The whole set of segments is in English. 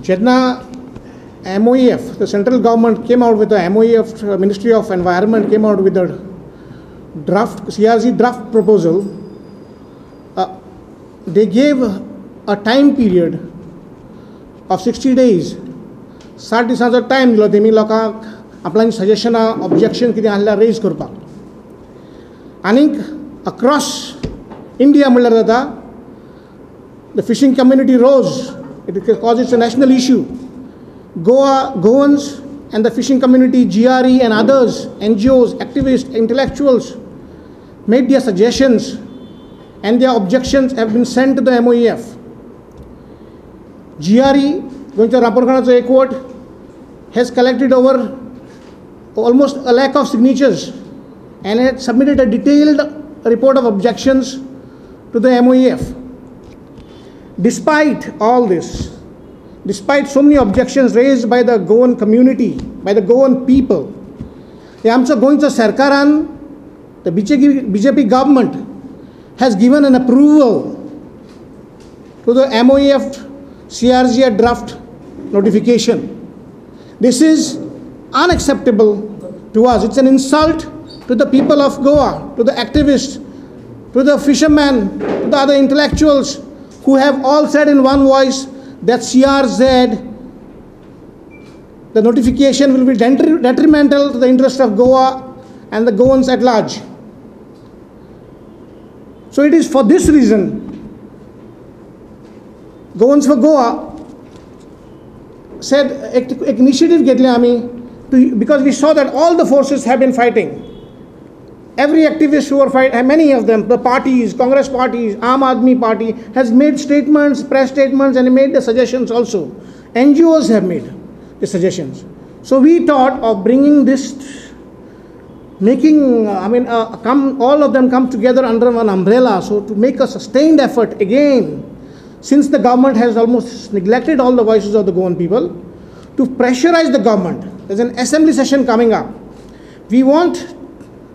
Jeddah MOEF, the central government came out with the MOEF, Ministry of Environment came out with the draft, CRZ draft proposal. They gave a time period of 60 days. 60 दिसांचो time दिलो तेमी लोकांक आपल्यान सजेशनां objection कितें आसल्यार raise करपाक. आनीक across India म्हणल्यार जाता the fishing community rose because it's a national issue. Goans and the fishing community, GRE and others, NGO'S, activists, intellectuals made their suggestions and their objections have been sent to the MOEF. GRE, गोंयच्या रापरखानाचो एकवट, has collected over almost a lakh of signatures and had submitted a detailed report of objections to the MOEF. Despite all this, despite so many objections raised by the Goan community, by the Goan people, the Goancha Sarkaran, the BJP government, has given an approval to the MOEF CRZ draft notification. This is unacceptable to us. It's an insult to the people of Goa, to the activists, to the fishermen, to the other intellectuals who have all said in one voice that CRZ, the notification will be detrimental to the interest of Goa and the Goans at large. So it is for this reason, Goans for Goa said, ek initiative घेतले आमी, because we saw that all the forces have been fighting. Every activist who are fighting, many of them, the parties, Congress parties, Aam Aadmi Party, has made statements, press statements, and made the suggestions also. NGO'S have made the suggestions. So we thought of bringing this, making, all of them come together under one umbrella, so to make a sustained effort again, since the government has almost neglected all the voices of the Goan people, to pressurize the government. There's an assembly session coming up. We want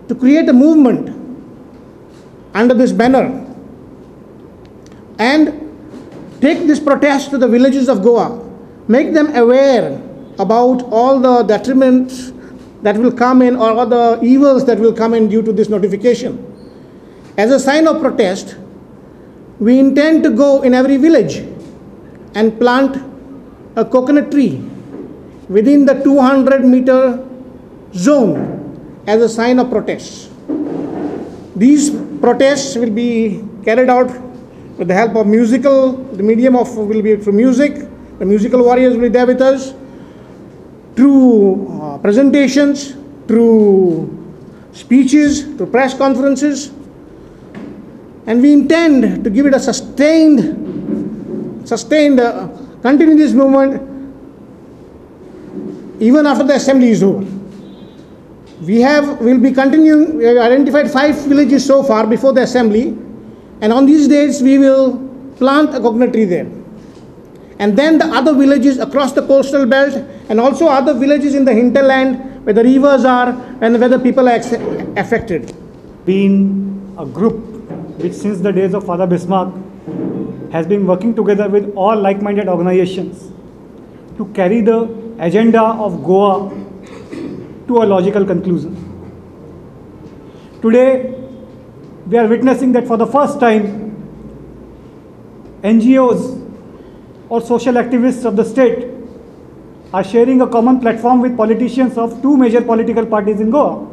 to create a movement under this banner and take this protest to the villages of Goa, make them aware about all the detriments that will come in or all the evils that will come in due to this notification. As a sign of protest, we intend to go in every village and plant a coconut tree within the 200-meter zone as a sign of protest. These protests will be carried out with the help of the medium of will be through music. The musical warriors will be there with us, through presentations, through speeches, through press conferences, and we intend to give it a sustained, continue this movement even after the assembly is over. We'll be continuing. We have identified 5 villages so far before the assembly, and on these dates we will plant a coconut tree there. And then the other villages across the coastal belt and also other villages in the hinterland where the rivers are and where the people are affected. Been a group which since the days of Father Bismarck has been working together with all like-minded organizations to carry the agenda of Goa to a logical conclusion. Today, we are witnessing that for the first time, NGO'S or social activists of the state are sharing a common platform with politicians of 2 major political parties in Goa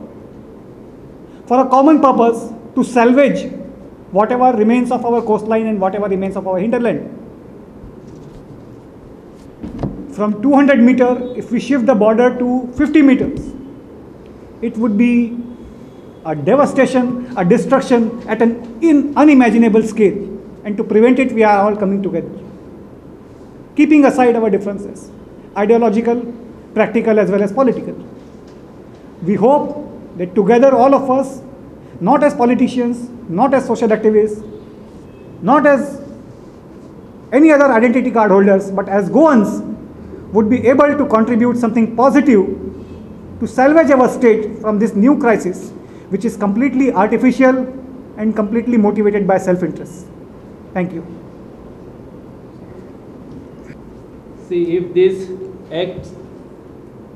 for a common purpose to salvage whatever remains of our coastline and whatever remains of our hinterland. From 200 meters, if we shift the border to 50 meters, it would be a devastation, a destruction at an unimaginable scale. And to prevent it, we are all coming together, keeping aside our differences, ideological, practical as well as political. We hope that together all of us, not as politicians, not as social activists, not as any other identity card holders, but as Goans, would be able to contribute something positive to salvage our state from this new crisis, which is completely artificial and completely motivated by self-interest. Thank you. see, if this act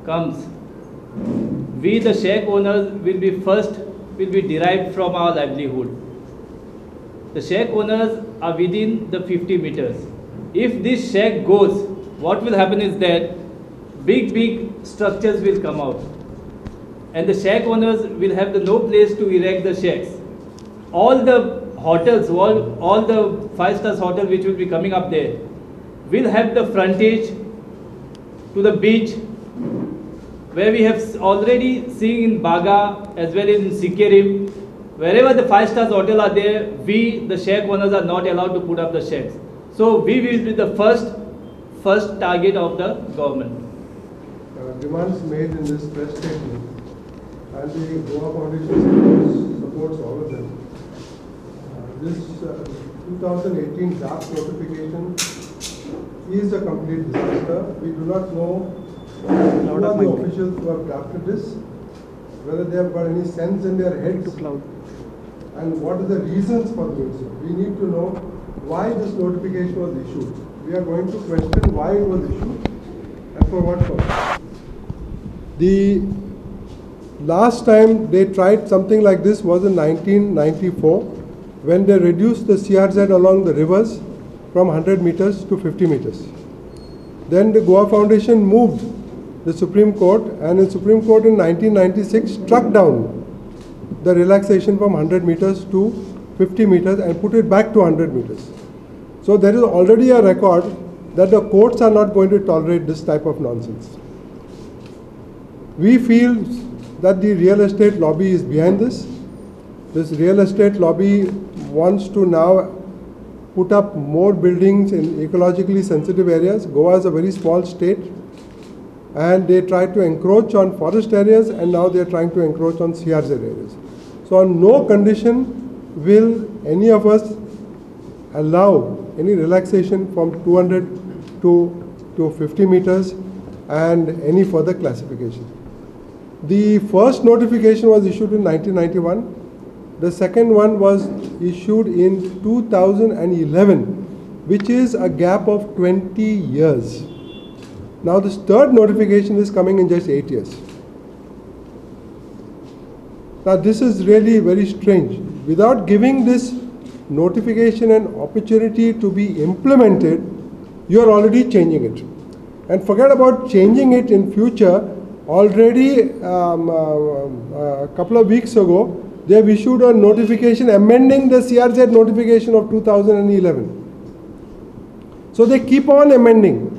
comes, we the shack owners will be derived from our livelihood. The shack owners are within the 50 meters. If this shack goes, what will happen is that big structures will come out, and the shack owners will have no place to erect the shacks. All the hotels, all the 5-star hotels which will be coming up there will have the frontage to the beach, where we have already seen in Baga as well as in Sikkim. Wherever the 5-star hotels are there, we the shack owners are not allowed to put up the shacks. So we will be the first target of the government. Demands made in this press statement, and the Goa Foundation supports all of them. This 2018 draft notification is a complete disaster. We do not know who are the officials who have drafted this, whether they have got any sense in their heads, and what are the reasons for doing so. We need to know why this notification was issued. We are going to question why it was issued and for what purpose. The last time they tried something like this was in 1994, when they reduced the CRZ along the rivers from 100 meters to 50 meters. Then the Goa Foundation moved the Supreme Court, and in Supreme Court in 1996 struck down the relaxation from 100 meters to 50 meters and put it back to 100 meters. So there is already a record that the courts are not going to tolerate this type of nonsense. We feel that the real estate lobby is behind this. This real estate lobby wants to now put up more buildings in ecologically sensitive areas. Goa is a very small state, and they tried to encroach on forest areas, and now they are trying to encroach on CRZ areas. So on no condition will any of us allow any relaxation from 200 to 50 meters and any further classification. The first notification was issued in 1991. The second one was issued in 2011, which is a gap of 20 years. Now this third notification is coming in just 8 years. Now this is really very strange. Without giving this notification an opportunity to be implemented, you are already changing it. And forget about changing it in future. Already a couple of weeks ago, they have issued a notification amending the CRZ notification of 2011. So they keep on amending,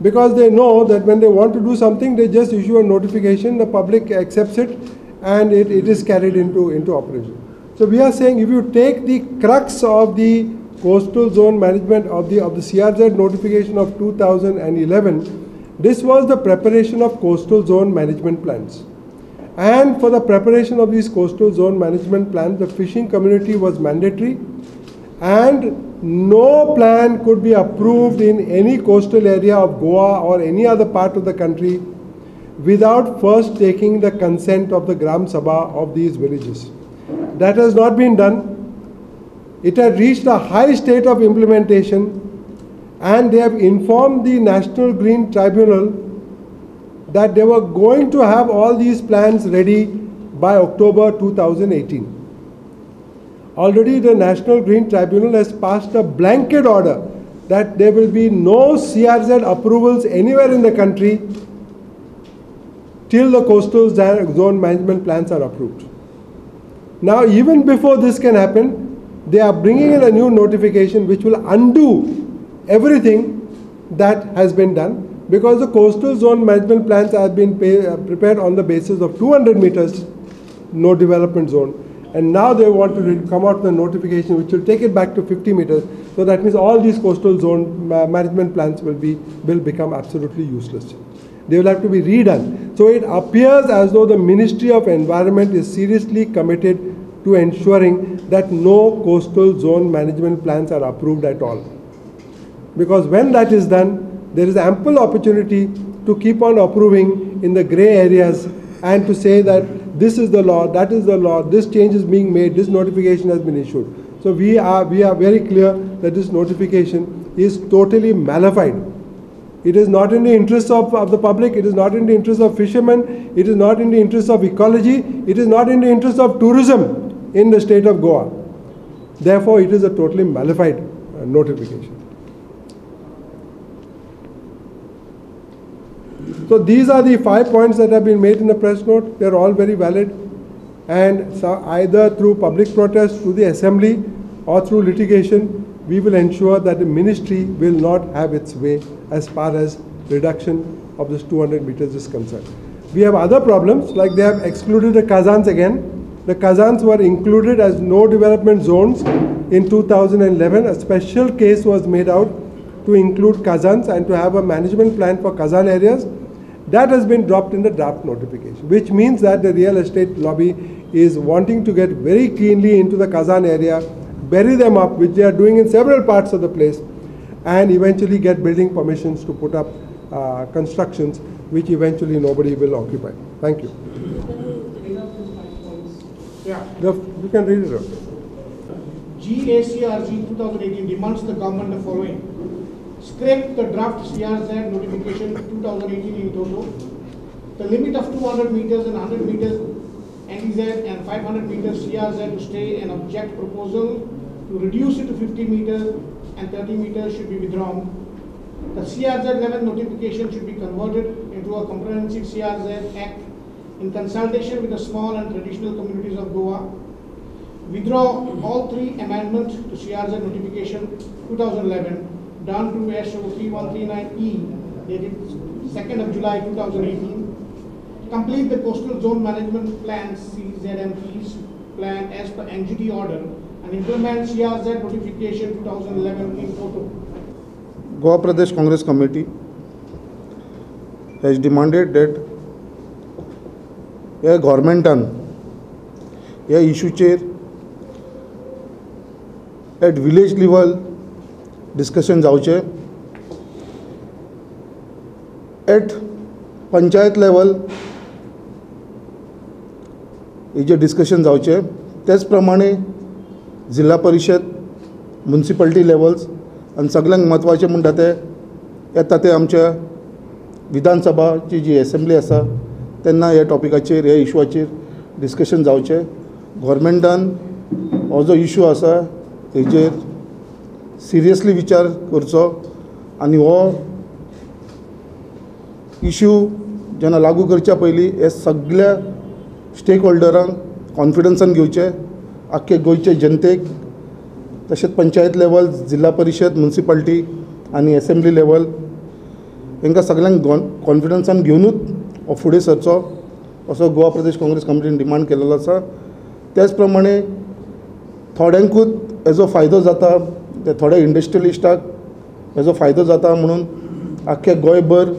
because they know that when they want to do something, they just issue a notification, the public accepts it, and it is carried into operation. So we are saying, if you take the crux of the coastal zone management of the CRZ notification of 2011, this was the preparation of coastal zone management plans. And for the preparation of these coastal zone management plans, the fishing community was mandatory, and no plan could be approved in any coastal area of Goa or any other part of the country without first taking the consent of the Gram Sabha of these villages. That has not been done. It had reached a high state of implementation, and they have informed the National Green Tribunal that they were going to have all these plans ready by October 2018. Already the National Green Tribunal has passed a blanket order that there will be no CRZ approvals anywhere in the country till the coastal zone management plans are approved. Now, even before this can happen, they are bringing in a new notification which will undo everything that has been done, because the coastal zone management plans have been prepared on the basis of 200 meters no development zone, and now they want to come out with a notification which will take it back to 50 meters. So that means all these coastal zone management plans will become absolutely useless. They will have to be redone. So it appears as though the Ministry of Environment is seriously committed to ensuring that no coastal zone management plans are approved at all. Because when that is done, there is ample opportunity to keep on approving in the grey areas and to say that this is the law, that is the law, this change is being made, this notification has been issued. So we are very clear that this notification is totally malified. It is not in the interest of the public, it is not in the interest of fishermen, it is not in the interest of ecology, it is not in the interest of tourism in the state of Goa. Therefore, it is a totally malified notification. So these are the 5 points that have been made in the press note. They are all very valid, and so either through public protest, through the assembly, or through litigation, we will ensure that the ministry will not have its way as far as reduction of this 200 meters is concerned. We have other problems, like they have excluded the Kazans again. The Kazans were included as no development zones in 2011. A special case was made out to include Kazans and to have a management plan for Kazan areas. That has been dropped in the draft notification, which means that the real estate lobby is wanting to get very keenly into the Kazan area, bury them up, which they are doing in several parts of the place, and eventually get building permissions to put up constructions which eventually nobody will occupy. Thank you. Yeah. You can read it out. CRZ 2018 demands the government the following. Scrape the draft CRZ notification 2018 in total. The limit of 200 meters and 100 meters NGO'S and 500 meters CRZ to stay and object proposal to reduce it to 50 meters and 30 meters should be withdrawn. The CRZ 11 notification should be converted into a comprehensive CRZ Act in consultation with the small and traditional communities of Goa. Withdraw all 3 amendments to CRZ notification 2011 done to SO 3139E dated 2nd of July 2018. Complete the coastal zone management plan CZMP's plan as per NGT order and implement CRZ notification 2011 in total. Goa Pradesh Congress Committee has demanded that ह्या गव्हर्मेंटान ह्या इशूचेर at village level discussion जावचे, eight panchayat level हेजे discussion जावचे, तेच प्रमाणे जिल्हा परिषद municipality levels आनी सगळ्यांक महत्वाचे म्हणटा ते येता ते आमच्या विधानसभाची जी असेंब्ली आसा तेन्ना ह्या टॉपिकाचेर ह्या इशूआचेर डिस्कशन जावचे. गव्हर्मेंटान हो जो इशू आसा हेजेर सिरियसली विचार करचो आनी हो इशू जेन्ना लागू करच्या पयलीं हे सगळ्या स्टेक होल्डरांक कॉन्फिडन्सान घेवचे, आख्खे गोंयचे जनतेक, तशेंच पंचायत लेवल, जिल्हा परिशद, म्युनिसिपालिटी आनी असेंब्ली लेवल हांकां सगळ्यांक कॉन्फिडन्सान घेवनूच हो फुडें सरचो असो गोवा प्रदेश काँग्रेस कमिटीन डिमांड केलेलो आसा. त्याच प्रमाणे थोड्यांकूच हेजो फायदो जाता, ते थोड्या इंडस्ट्रियलिस्टाक हेजो फायदो जाता म्हणून आख्खे गोंयभर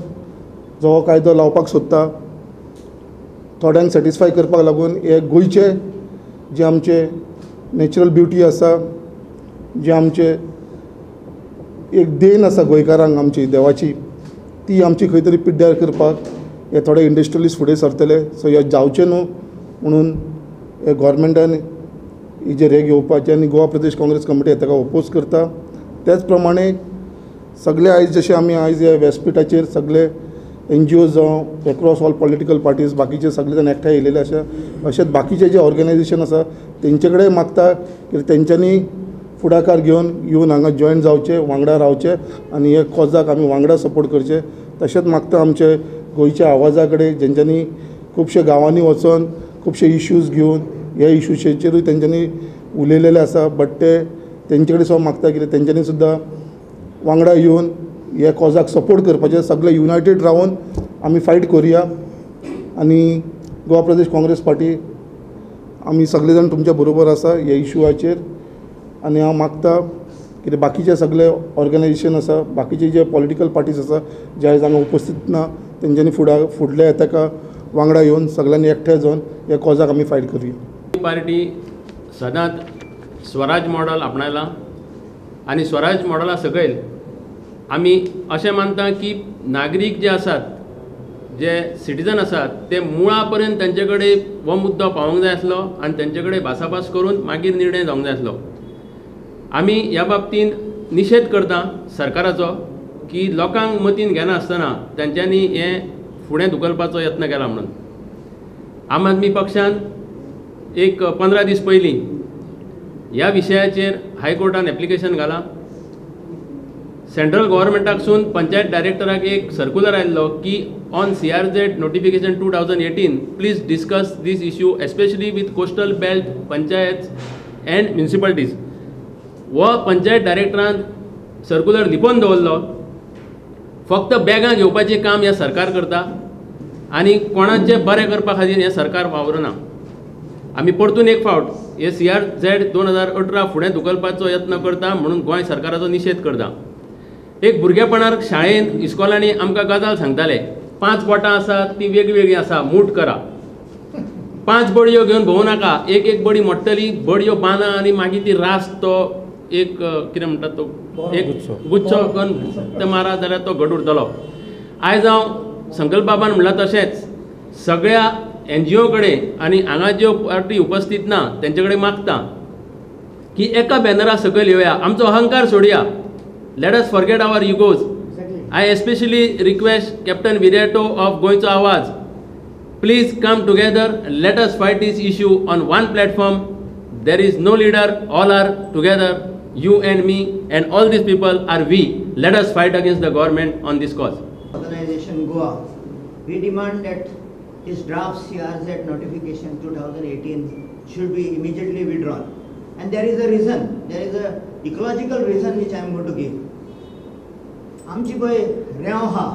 जो हो कायदो लावपाक सोदता. थोड्यांक सॅटिस्फाय करपाक लागून हे गोंयचे जे आमचे नॅचरल ब्युटी आसा, जे आमचे एक देण आसा गोंयकारांक आमची देवाची, ती आमची खंय तरी पिड्ड्यार करपाक हे थोडे इंडस्ट्रियलिस्ट फुडें सरतले. सो हे जावचें न्हू म्हणून हे गव्हर्मेंटान हेजेर हे घेवपाचें आनी गोवा प्रदेश काँग्रेस कमिटी ताका ओपोज करता. त्याच प्रमाणे सगळे आयज जशे आमी आयज ह्या व्यासपीठाचेर सगळे NGO'S जावं एक्रॉस ऑल पॉलिटिकल पार्टीज बाकीचे सगळे जाण एकठांय येयलेले आसा, अशेंच बाकीचे जे ऑर्गनायजेशन आसा तेंचे कडेन मागता की तेंच्यांनी फुडाकार घेवन येवन हांगा जॉयन जावचे, वांगडा रावचे आनी हे कॉजाक आमी वांगडा सपोर्ट करचे. तशेंच मागता आमचे गोंयच्या आवाजा कडेन जेंच्यांनी खुबशे गांवांनी वचून खुबशे इश्यूज घेवन ह्या इश्यूचेरूय तेंच्यांनी उलयलेले आसा, बट ते तेंचे कडेन सुद्दां मागता की तेंच्यांनी सुद्दां वांगडा येवन ह्या कॉजाक सपोर्ट करपाचे, सगळे युनायटेड रावन आमी फायट करुया. आनी गोवा प्रदेश काँग्रेस पार्टी आमी सगळे जाण तुमच्या बरोबर आसा ह्या इशूआचेर. आनी हांव मागता की बाकीचे सगळे ऑर्गनायजेशन आसा, बाकीचे जे पॉलिटिकल पार्टीज आसा जे आयज हांगा उपस्थित ना, तेंच्यांनी फुडल्या येताका वांगडा येवन सगळ्यांनी एकठांय जावन ह्या कॉजाक आमी फायट करुया. पार्टी सदांच स्वराज मॉडल आपणायला आनी स्वराज मॉडला सकयल आमी अशें मानता की नागरीक जे आसात, जे सिटीजन आसात, ते मुळा पर्यंत तेंचे कडेन हो मुद्दो पावोंक जाय आसलो आनी तेंचे कडेन भासाभास करून मागीर निर्णय जावंक जाय आसलो. आमी ह्या बाबतींत निशेध करता सरकाराचो की लोकांक मतीन घेना आसतना तांच्यांनी हें फुडें धुकलपाचो यत्न केला म्हणून. आम आदमी पक्षान एक 15 दीस पयलीं ह्या विशयाचेर हायकोर्टान एप्लिकेशन घालां. सेंट्रल गव्हर्मेंटाकसून पंचायत डायरेक्टराक एक सर्क्युलर आयिल्लो की on CRZ notification 2018 please discuss this issue especially with coastal belt panchayat and municipalities. हो पंचायत डायरेक्टरान सर्क्युलर लिपोवन दवरलो. फक्त बॅगां घेवपाचें काम हें सरकार करता आनी कोणाचें बरें करपा खातीर हें सरकार वावरना. आमी परतून एक फावट हे CRZ 2018 फुडें धुकलपाचो यत्न करता म्हणून गोंय सरकाराचो निशेध करता. एक भुरगेपणार शाळेंत इस्कॉलांनी आमकां गजाल सांगताले 5 बोटां आसात ती वेगवेगळी आसा मूठ करा. 5 बडयो घेवन भोंवू नाका. एक बडी मोडटली बडयो बांदा आनी मागीर ती रास तो एक कितें म्हणटात तो एक गुच्छो करून ते मारा जाल्यार तो घट उरतलो. आयज हांव संकल्प बाबान म्हणलां तशेंच सगळ्या NGO कडेन आनी हांगा ज्यो पार्टी उपस्थित ना तेंचे कडेन मागता की एका बॅनरा सकयल येवया, आमचो अहंकार सोडया. Let us forget our egos. I especially request captain Viriato of Goencho Avaz, please come together, let us fight this issue on one platform. There is no leader, all are together. You and me and all these people are we. Let us fight against the government on this cause. Organization Goa, we demand that this draft CRZ notification 2018 should be immediately withdrawn. And there is a reason, there is a ecological reason which I am going to give. आमची पळय रेंव हा,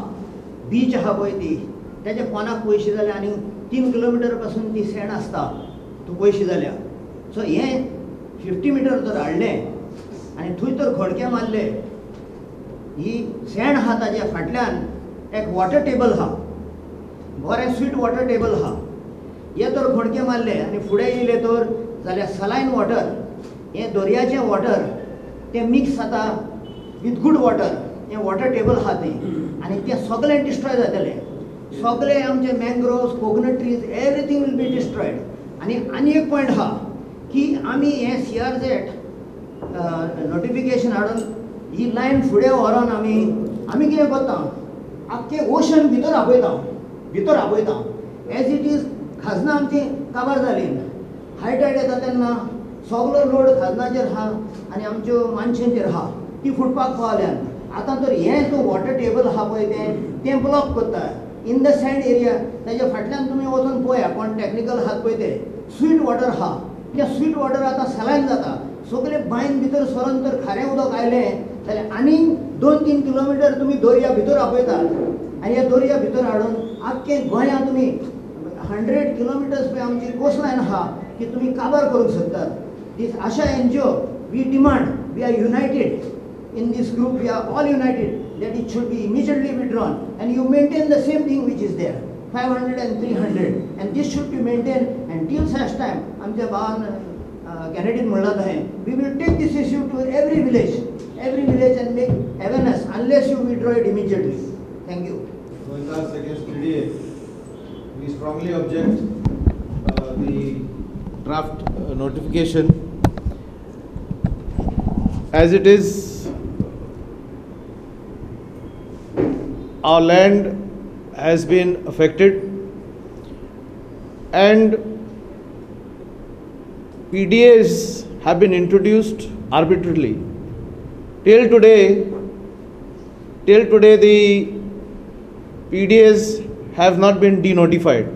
बीच आहा पळय ती, त्याच्या कोणाक पयशे जाले आनी 3 किलोमीटर पासून ती सेण आसता, तो पयशे जाल्या. सो हे 50 मीटर जर हाडलें आनी थंय तर खडके मारले, ही सेण आहा ताच्या फाटल्यान एक वॉटर टेबल आहा, बरें स्वीट वॉटर टेबल आहा. हे तर खडके मारले आनी फुडें येयले तर जाल्यार सलायन वॉटर, हें दर्याचें वॉटर तें मिक्स जाता विथ गूड वॉटर. हें वॉटर टेबल आहा थंय आनी तें सगळें डिस्ट्रॉय जातलें. सगळे आमचे mangroves, coconut trees, everything will be destroyed. आनी एक पॉयंट आहा की आमी हें CRZ नोटिफिकेशन हाडून ही लायन फुडें व्हरोन आमी कितें करता, आख्खें ओशन भितर आपयता. एज इट इज खाजनां आमची काबार जाली. हाय टायड येता तेन्ना सगळो लोड खाजनाचेर आहा आनी आमच्यो मानशांचेर आहा, ती फुटपाक पावल्यान. आतां तर हें तो वॉटर टेबल आहा पळय तें ब्लॉक करता इन द सँड एरिया. ताच्या फाटल्यान तुमी वचून पळया कोण टॅक्निकल आहात पळय ते स्वीट वॉटर आहा, तें स्वीट वॉटर आतां सलायन जाता. सगळे बांयन भितर सरोन तर खारें उदक आयलें जाल्यार आनीक 2-3 किलोमीटर तुमी दर्या भितर आपयतात. आनी ह्या दर्या भितर हाडून आख्खें गोंयांत तुमी 100 किलोमिटर्स पळय आमची कोस्टलायन आहा की तुमी काबार करूंक सोदतात. This Asha NGO, we demand, we are united in this group, we are all united that it should be immediately withdrawn and you maintain the same thing which is there, 500 and 300, and this should be maintained until such time. आमच्या भावान कॅनेडीन म्हणलां तहें, we will take this issue to every village and make awareness unless you withdraw it immediately. Thank you. As against TDA, we strongly object the draft notification as it is. Our land has been affected and PDAs have been introduced arbitrarily. Till today the PDAs have not been denotified.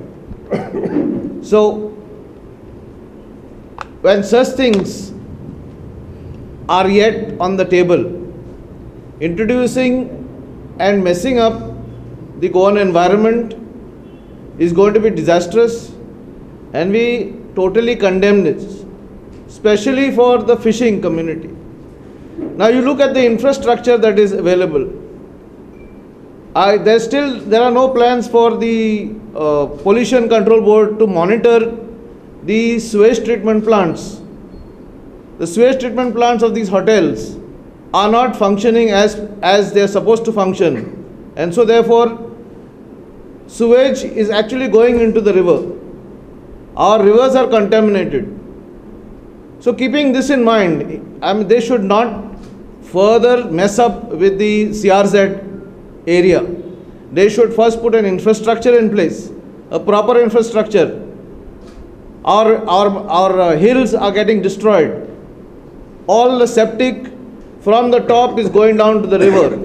So when such things are yet on the table, introducing and messing up the Goan environment is going to be disastrous, and we totally condemn this, especially for the fishing community. Now you look at the infrastructure that is available. There are no plans for the Pollution Control Board to monitor the sewage treatment plants. The sewage treatment plants of these hotels are not functioning as they are supposed to function, and so therefore sewage is actually going into the river. Our rivers are contaminated. So keeping this in mind, they should not further mess up with the CRZ area. They should first put an infrastructure in place, a proper infrastructure. Our hills are getting destroyed. All the septic from the top is going down to the river.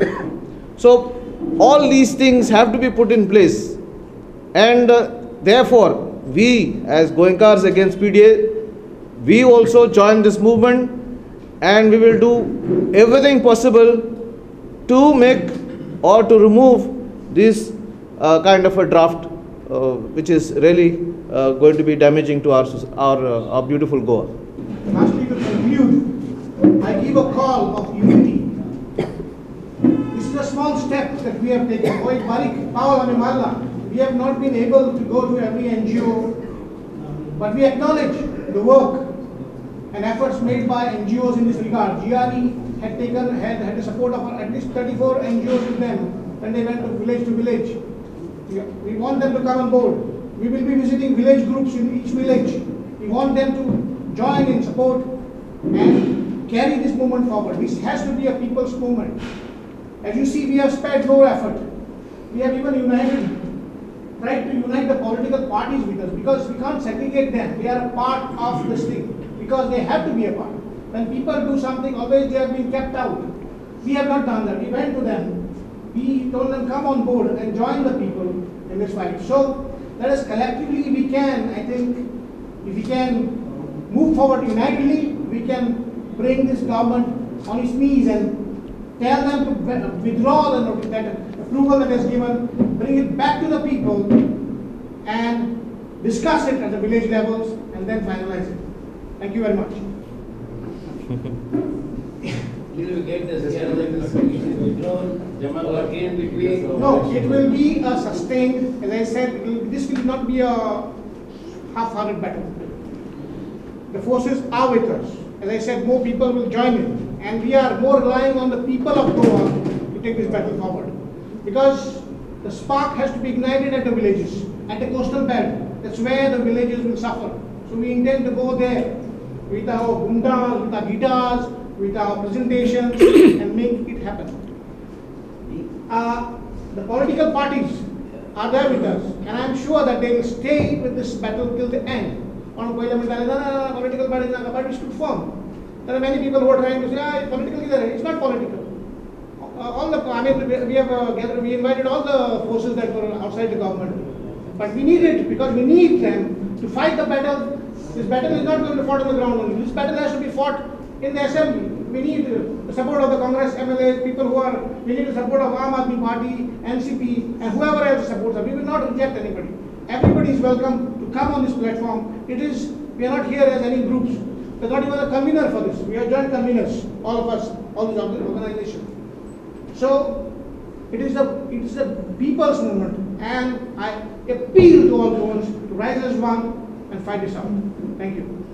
So all these things have to be put in place, and therefore we as Goenkars Against PDA, we also join this movement, and we will do everything possible to make or to remove this kind of a draft which is really going to be damaging to our beautiful Goa. Lastly, to conclude, I give a call of unity. This is a small step that we have taken. We have not been able to go to every NGO, but we acknowledge the work and efforts made by NGOs in this regard. GRE had the support of at least 34 NGOs with them when they went to village. We want them to come on board. We will be visiting village groups in each village. We want them to join in support and carry this movement forward. This has to be a people's movement. As you see, we have spared no effort. We have even tried to unite the political parties with us, because we can't segregate them. They are a part of this thing, because they have to be a part. When people do something, always they have been kept out. We have not done that. We went to them. We told them, come on board and join the people in this fight. So let us collectively, we can, I think, if we can move forward unitedly, we can bring this government on its knees and tell them to withdraw that approval that is given, bring it back to the people and discuss it at the village levels and then finalize it. Thank you very much. You will get the withdrawn or again between? No, it will be a sustained, as I said, this will not be a half-hearted battle. The forces are with us. As I said, more people will join in, and we are more relying on the people of Goa to take this battle forward. Because the spark has to be ignited at the villages, at the coastal belt. That's where the villages will suffer. So we intend to go there with our gundas, with our guitars, with our presentations and make it happen. The political parties are there with us, and I'm sure that they will stay with this battle till the end. Political parties stood firm. There are many people who are trying to say, political is there. It's not political. We invited all the forces that were outside the government. But we need it, because we need them to fight the battle. This battle is not going to be fought on the ground only. This battle has to be fought in the assembly. We need the support of the Congress MLAs, we need the support of Aam Aadmi Party, NCP, and whoever else supports us. We will not reject anybody. Everybody is welcome to come on this platform. We are not here as any groups. We are not even a convener for this. We are joint conveners, all of us, all these organizations. So it is the people's movement, and I appeal to all those to rise as one and fight this out. Thank you.